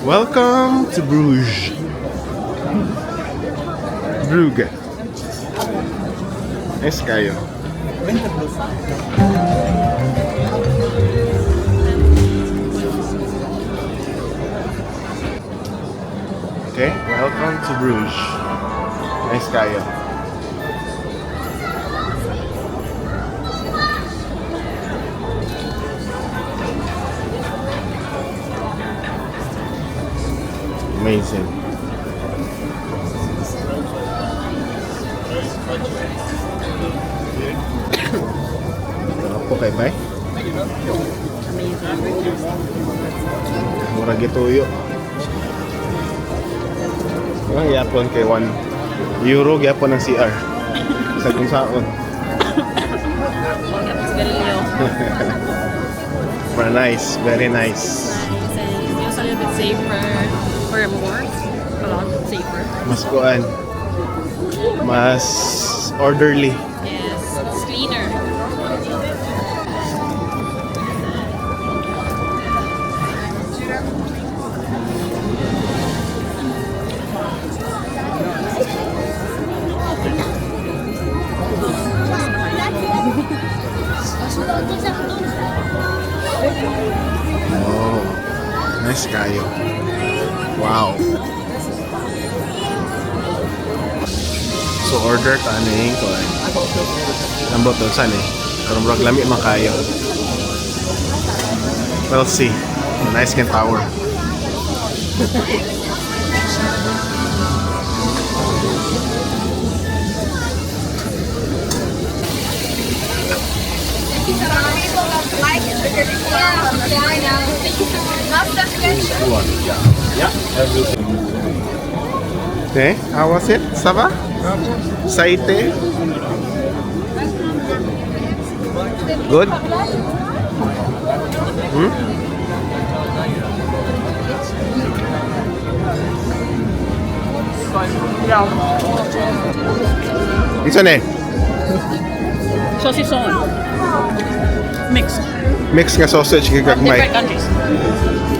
Welcome to Bruges. Bruges. Nice kayo. Okay, welcome to Bruges. Nice kayo. Amazing. Ako kay bay. Murag gituyo. Ang yapon kay 1 euro gyapon ang CR. Sa kung saon. Very nice, very nice. It's a little bit safer for more. A lot safer. Mas kuan. Mas orderly. Yes, it's cleaner. Oh, nice kayo. Wow. So order ta ning ko ay. Ang botol sa ni. Karon brag lami man kayo. We'll see. Nice can tower. Okay, how was it? Ça va? Ça a été? Good? Hmm? Isa na eh? Sausage on. Mixed. Mix nga sausage kay From gagmay. different countries.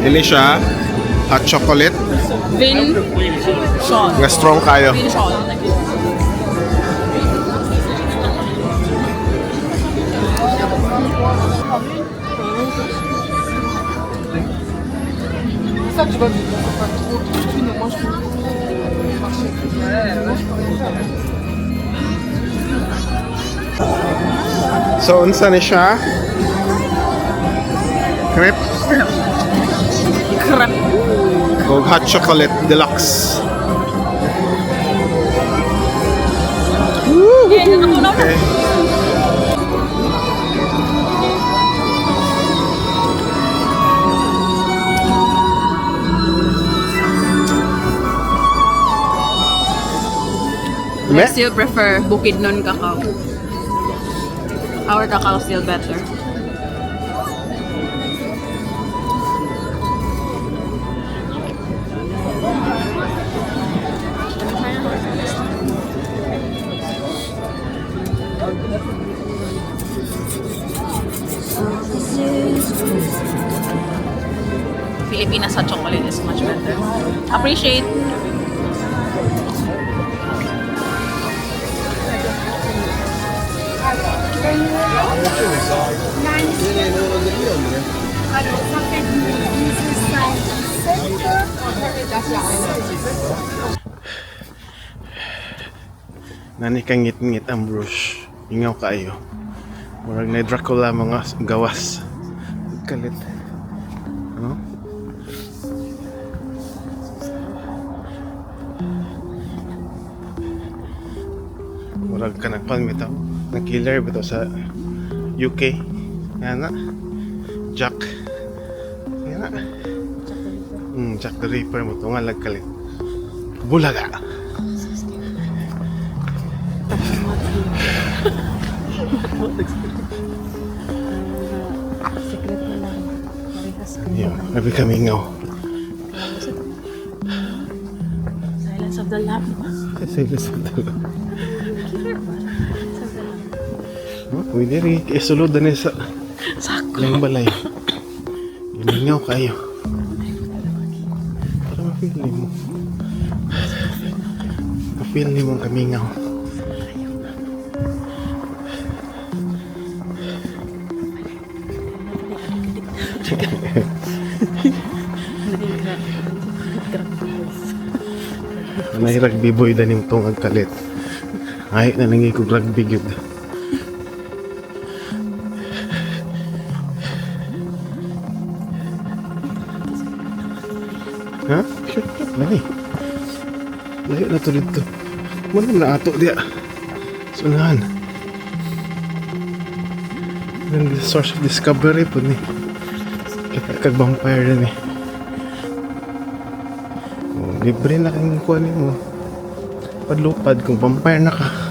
Ini siya hot chocolate Vin Sean. nga strong kayo. Vin Sean. So unsa ni siya? Crepe Crap. o hot chocolate deluxe. Okay. I still prefer Bukidnon cacao. Our cacao is still better. Pilipinas hot chocolate is much better. Appreciate. Nani kang ngit-ngit ang Bruges. Ingaw kayo. Murag na Dracula mga gawas. Kalit. Ano? Murag ka nagpang bitaw. Nag-killer bitaw sa UK. Yan na. Jack. Yan na. Jack the Ripper mo. Tunga lagkalit. Bulaga. Yun. Nabi kami ngaw. Silence of the Lamb. Silence of the Lamb. Pwede rin. Isulod na sa Sako. lang balay. Gimingaw kayo. Feel mo. Feel ni mong kamingaw. May rugby boy daning tong agkalit. Ay, nanangi ko rugby gyud. Ha? Shut up, lagi. Layo na to dito. Muna na ato dia. Sunahan. Then the source of discovery po ni. Kita kag vampire na ni. Oh, libre na kang kuha mo. Padlupad kung vampire na ka.